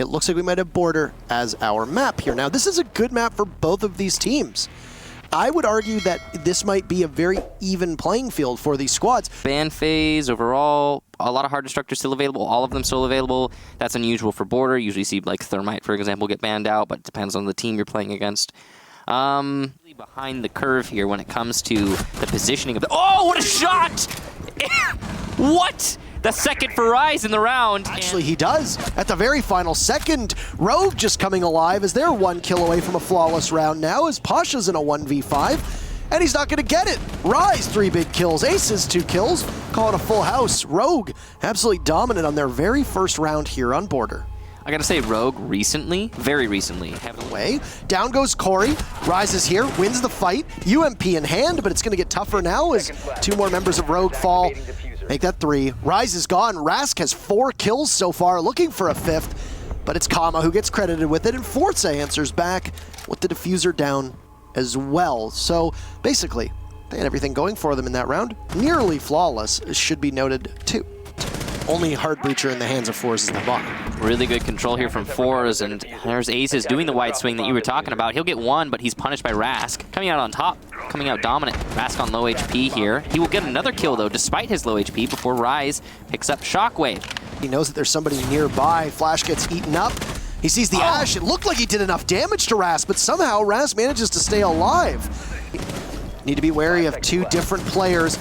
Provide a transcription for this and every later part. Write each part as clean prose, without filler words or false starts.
it looks like we might have Border as our map here. Now, this is a good map for both of these teams. I would argue that this might be a very even playing field for these squads. Ban phase overall, a lot of hard destructors still available, all of them still available. That's unusual for Border. Usually see like Thermite, for example, get banned out, but it depends on the team you're playing against. Behind the curve here when it comes to the positioning of the— oh, what a shot! What? The second for Rise in the round. Actually, he does. At the very final second, Rogue just coming alive as they're 1 kill away from a flawless round now as Pasha's in a 1v5, and he's not going to get it. Rise, 3 big kills. Aces, 2 kills. Call it a full house. Rogue, absolutely dominant on their very first round here on Border. I gotta say, Rogue recently, very recently. Away. Down goes Corey. Rise is here, wins the fight. UMP in hand, but it's going to get tougher now as 2 more members of Rogue fall. Make that 3. Rise is gone. Rask has 4 kills so far, looking for a 5th, but it's Kama who gets credited with it, and forZe answers back with the diffuser down as well. So basically, they had everything going for them in that round. Nearly flawless, should be noted too. Only hard breacher in the hands of forZe is the bottom. Really good control here from forZe, and there's Aces doing the wide swing that you were talking about. He'll get 1, but he's punished by Rask. Coming out on top, coming out dominant. Rask on low HP here. He will get another kill, though, despite his low HP, before Rise picks up Shockwave. He knows that there's somebody nearby. Flash gets eaten up. He sees the Ash. It looked like he did enough damage to Rask, but somehow Rask manages to stay alive. Need to be wary of 2 different players.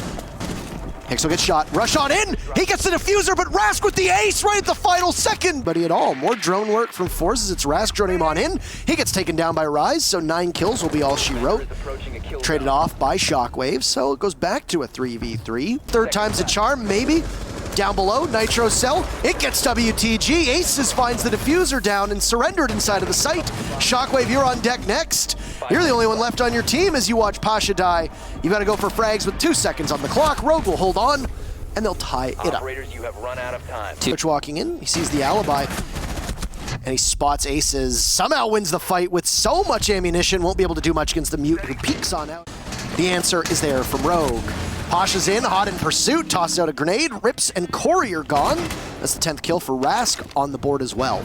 Hicks will get shot. Rush on in! He gets the diffuser, but Rask with the ace right at the final second! Buddy at all. More drone work from forZe as it's Rask droning him on in. He gets taken down by Rise, so 9 kills will be all she wrote. Traded off by Shockwave, so it goes back to a 3v3. Third time's a charm, maybe. Down below, Nitro Cell. It gets WTG. Aces finds the diffuser down and surrendered inside of the site. Shockwave, you're on deck next. You're the only one left on your team as you watch Pasha die. You've got to go for frags with 2 seconds on the clock. Rogue will hold on, and they'll tie it up. Operators, you have run out of time. Twitch walking in, he sees the alibi, and he spots Aces. Somehow wins the fight with so much ammunition, won't be able to do much against the Mute who peeks on out. The answer is there from Rogue. Pasha's in, hot in pursuit, tosses out a grenade. Rips and Corey are gone. That's the 10th kill for Rask on the board as well.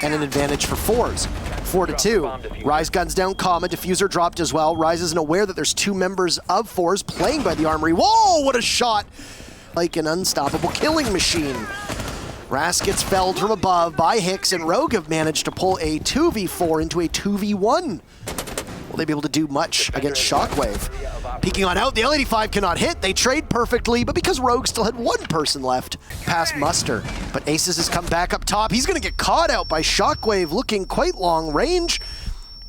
And an advantage for forZe. 4-2. Rise guns down Kama, diffuser dropped as well. Rise isn't aware that there's 2 members of forZe playing by the armory. Whoa, what a shot! Like an unstoppable killing machine. Rask gets felled from above by Hicks, and Rogue have managed to pull a 2v4 into a 2v1. Will they be able to do much against Shockwave? Peeking on out, the L85 cannot hit. They trade perfectly, but because Rogue still had 1 person left, past muster. But Aces has come back up top. He's going to get caught out by Shockwave, looking quite long range.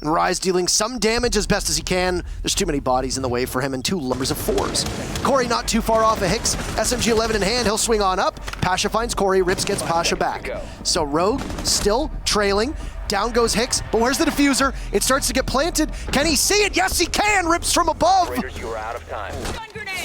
And Rise dealing some damage as best as he can. There's too many bodies in the way for him and 2 numbers of 4s. Corey not too far off of Hicks. SMG-11 in hand, he'll swing on up. Pasha finds Corey, Rips gets Pasha back. So Rogue still trailing. Down goes Hicks, but where's the diffuser? It starts to get planted. Can he see it? Yes, he can! Rips from above! You are out of time.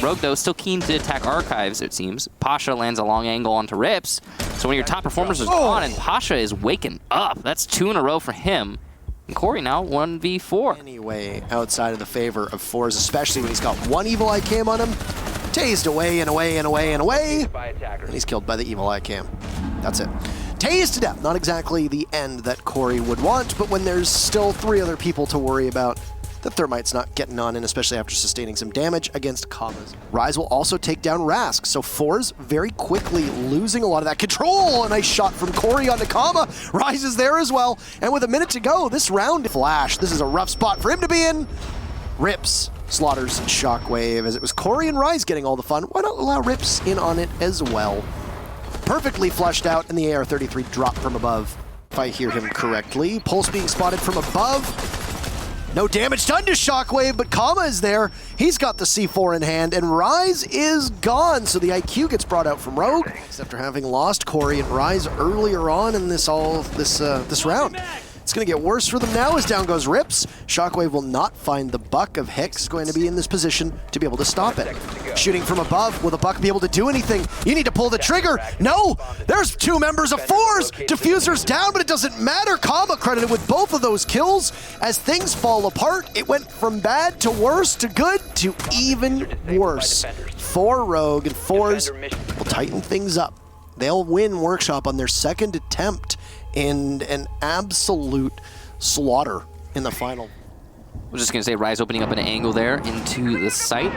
Rogue, though, still keen to attack Archives, it seems. Pasha lands a long angle onto Rips. So when your top performers is gone and Pasha is waking up, that's 2 in a row for him. And Corey now 1v4. Anyway, outside of the favor of forZe, especially when he's got 1 Evil Eye Cam on him. Tased away and away and away and away. And he's killed by the Evil Eye Cam. That's it. Tased to death. Not exactly the end that Corey would want, but when there's still 3 other people to worry about, the Thermite's not getting on in, especially after sustaining some damage against Kamas. Rise will also take down Rask, so forZe very quickly losing a lot of that control. A nice shot from Corey onto Kama. Rise is there as well, and with a minute to go, this round, Flash, this is a rough spot for him to be in. Rips slaughters Shockwave, as it was Corey and Rise getting all the fun. Why not allow Rips in on it as well? Perfectly flushed out, and the AR-33 dropped from above. If I hear him correctly, Pulse being spotted from above. No damage done to Shockwave, but Kama is there. He's got the C4 in hand, and Rise is gone, so the IQ gets brought out from Rogue after having lost Corey and Rise earlier on in this round. It's going to get worse for them now as down goes Rips. Shockwave will not find the buck of Hicks. Is going to be in this position to be able to stop it. Shooting from above, will the buck be able to do anything? You need to pull the trigger. No! There's 2 members of forZe! Diffuser's down, but it doesn't matter. Kama credited with both of those kills. As things fall apart, it went from bad to worse to good to even worse. For Rogue and forZe will tighten things up. They'll win Workshop on their 2nd attempt in an absolute slaughter in the final. I was just going to say, Rise opening up an angle there into the site.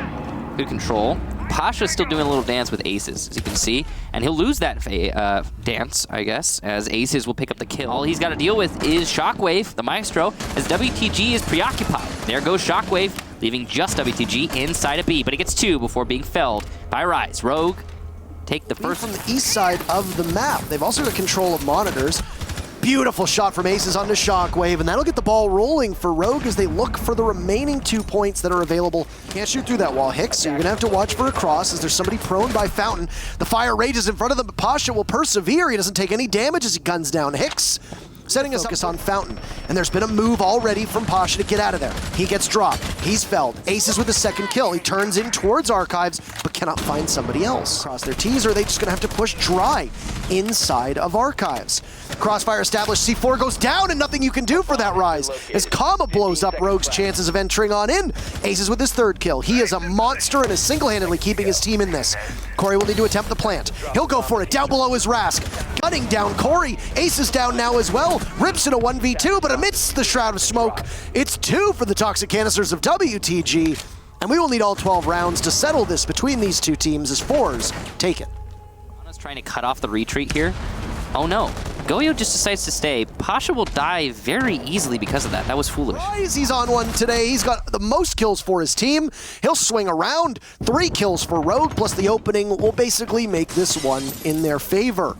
Good control. Pasha's still doing a little dance with Aces, as you can see. And he'll lose that dance, I guess, as Aces will pick up the kill. All he's got to deal with is Shockwave, the Maestro, as WTG is preoccupied. There goes Shockwave, leaving just WTG inside a B, but he gets 2 before being felled by Rise. Rogue take the first. From the east side of the map. They've also got control of monitors. Beautiful shot from Aces onto Shockwave, and that'll get the ball rolling for Rogue as they look for the remaining 2 points that are available. Can't shoot through that wall, Hicks, so you're gonna have to watch for a cross as there's somebody prone by Fountain. The fire rages in front of them, but Pasha will persevere. He doesn't take any damage as he guns down Hicks, setting us focus on Fountain. And there's been a move already from Pasha to get out of there. He gets dropped, he's felled. Aces with a second kill. He turns in towards Archives, but cannot find somebody else. Cross their T's, or are they just gonna have to push dry inside of Archives? Crossfire established, C4 goes down, and nothing you can do for that Rise. As Kama blows up Rogue's chances of entering on in. Aces with his 3rd kill. He is a monster and is single-handedly keeping his team in this. Corey will need to attempt the plant. He'll go for it, down below is Rask. Gunning down Corey. Ace is down now as well. Rips in a 1v2, but amidst the shroud of smoke, it's 2 for the toxic canisters of WTG. And we will need all 12 rounds to settle this between these 2 teams as forZe take it. Ana's trying to cut off the retreat here. Oh no. Goyo just decides to stay. Pasha will die very easily because of that. That was foolish. Rise, he's on one today. He's got the most kills for his team. He'll swing around. 3 kills for Rogue, plus the opening will basically make this one in their favor.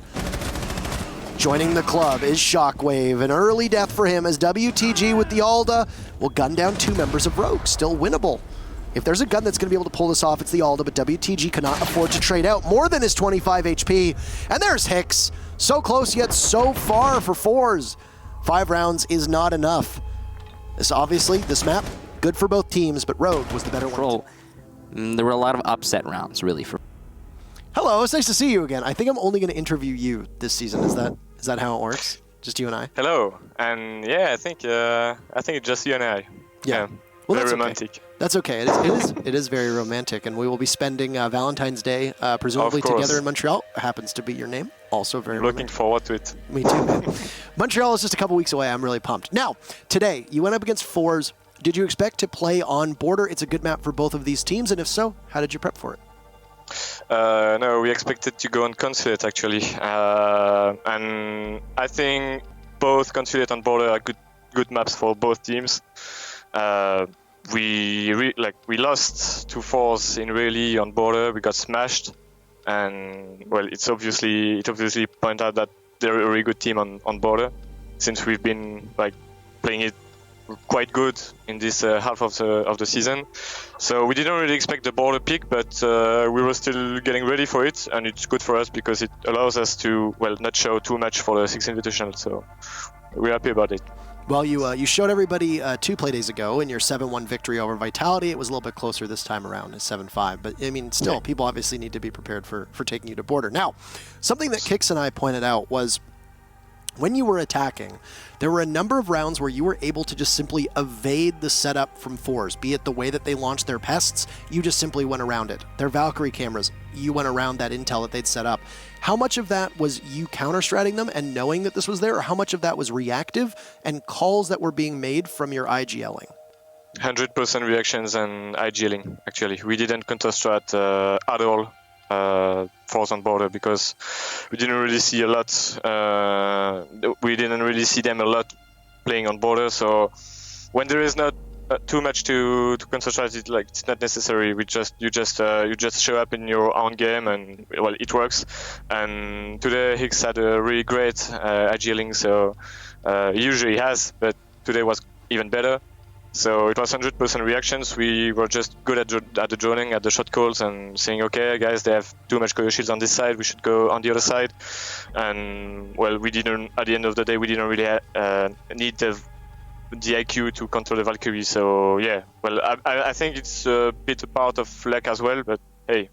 Joining the club is Shockwave. An early death for him as WTG with the Alda will gun down 2 members of Rogue. Still winnable. If there's a gun that's going to be able to pull this off, it's the Alda, but WTG cannot afford to trade out more than his 25 HP. And there's Hicks. So close yet so far for forZe. 5 rounds is not enough. This map, good for both teams, but Rogue was the better one. There were a lot of upset rounds, really. Hello, it's nice to see you again. I think I'm only going to interview you this season. Is that how it works? Just you and I? Hello, and yeah, I think it's just you and I. Yeah. Well, very romantic. Okay. That's okay. It is very romantic, and we will be spending Valentine's Day presumably together in Montreal. Happens to be your name. Also very romantic. Looking forward to it. Me too, man. Montreal is just a couple weeks away. I'm really pumped. Now, today, you went up against forZe. Did you expect to play on Border? It's a good map for both of these teams, and if so, how did you prep for it? No, we expected to go on Consulate, actually. And I think both Consulate and Border are good maps for both teams. We lost to forZe in Rally on Border. We got smashed, and well, it obviously pointed out that they're a really good team on Border, since we've been playing it quite good in this half of the season. So we didn't really expect the Border pick, but we were still getting ready for it, and it's good for us because it allows us to not show too much for the 6 Invitational. So we're happy about it. Well, you showed everybody 2 play days ago in your 7-1 victory over Vitality. It was a little bit closer this time around, at 7-5. But, I mean, still, people obviously need to be prepared for taking you to Border. Now, something that Kix and I pointed out was when you were attacking, there were a number of rounds where you were able to just simply evade the setup from forZe, be it the way that they launched their pests, you just simply went around it. Their Valkyrie cameras, you went around that intel that they'd set up. How much of that was you counter-stratting them and knowing that this was there, or how much of that was reactive and calls that were being made from your IGLing? 100% reactions and IGLing, actually. We didn't counter-strat at all. forZe on Border, because we didn't really see a lot. We didn't really see them a lot playing on Border. So when there is not too much to concentrate, it's not necessary. You just show up in your own game, and well, it works. And today Hicks had a really great IGLing, so he usually has, but today was even better. So it was 100% reactions. We were just good at the droning, at the shot calls, and saying, okay, guys, they have too much coil shields on this side, we should go on the other side. And well, we didn't, at the end of the day, we didn't really need the IQ to control the Valkyrie. So yeah, well, I think it's a bit a part of luck as well, but hey,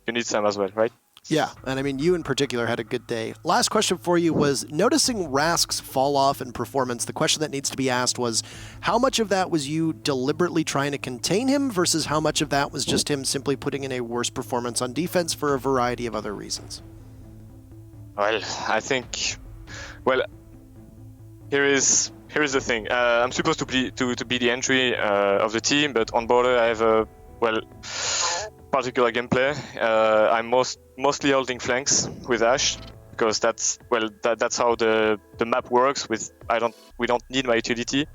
you need some as well, right? Yeah, and I mean, you in particular had a good day. Last question for you was, noticing Rask's fall off in performance, the question that needs to be asked was, how much of that was you deliberately trying to contain him versus how much of that was just him simply putting in a worse performance on defense for a variety of other reasons? Well, I think, well, Here is the thing. I'm supposed to be the entry of the team, but on border I have a particular gameplay. I'm mostly holding flanks with Ash because that's how the map works. We don't need my utility,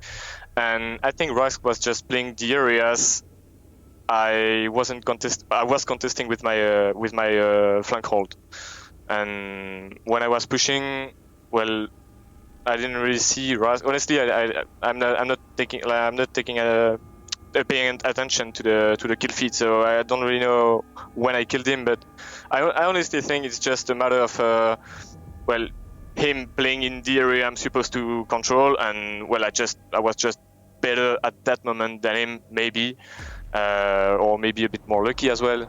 and I think Rask was just playing the areas I was contesting with my flank hold, and when I was pushing, well, I didn't really see Rask. Honestly, I'm not paying attention to the kill feed, so I don't really know when I killed him. But I honestly think it's just a matter of him playing in the area I'm supposed to control, and I was just better at that moment than him, maybe, or maybe a bit more lucky as well.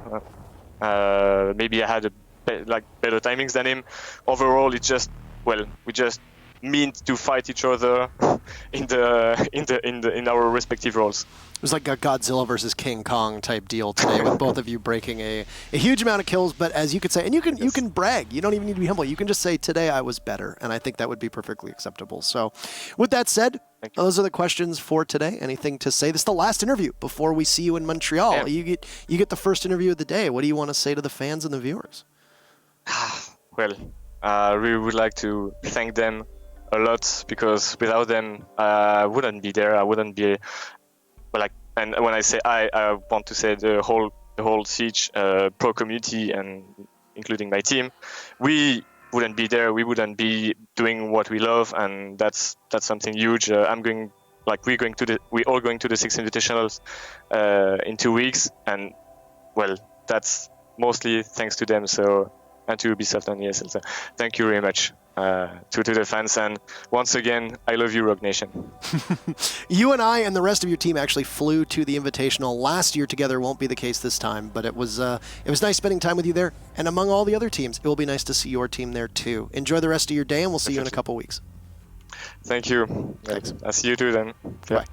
Maybe I had better timings than him. Overall, it's just we just meant to fight each other in our respective roles. It was like a Godzilla versus King Kong type deal today, with both of you breaking a huge amount of kills. But as you could say, and you can brag. You don't even need to be humble. You can just say, today I was better, and I think that would be perfectly acceptable. So, with that said, those are the questions for today. Anything to say? This is the last interview before we see you in Montreal. Yeah. You get the first interview of the day. What do you want to say to the fans and the viewers? Well, we would like to thank them a lot, because without them, I wouldn't be there. I wouldn't be and when I say I want to say the whole Siege pro community, and including my team. We wouldn't be there. We wouldn't be doing what we love, and that's something huge. We're all going to the 6 Invitationals in 2 weeks, and that's mostly thanks to them. So, and to Ubisoft and ESL. So thank you very much to the fans, and once again, I love you, Rogue Nation. You and I and the rest of your team actually flew to the Invitational last year together. Won't be the case this time, but it was nice spending time with you there, and among all the other teams, it will be nice to see your team there too. Enjoy the rest of your day, and we'll see you in a couple weeks. Thank you. Thanks. I'll see you too then. Bye.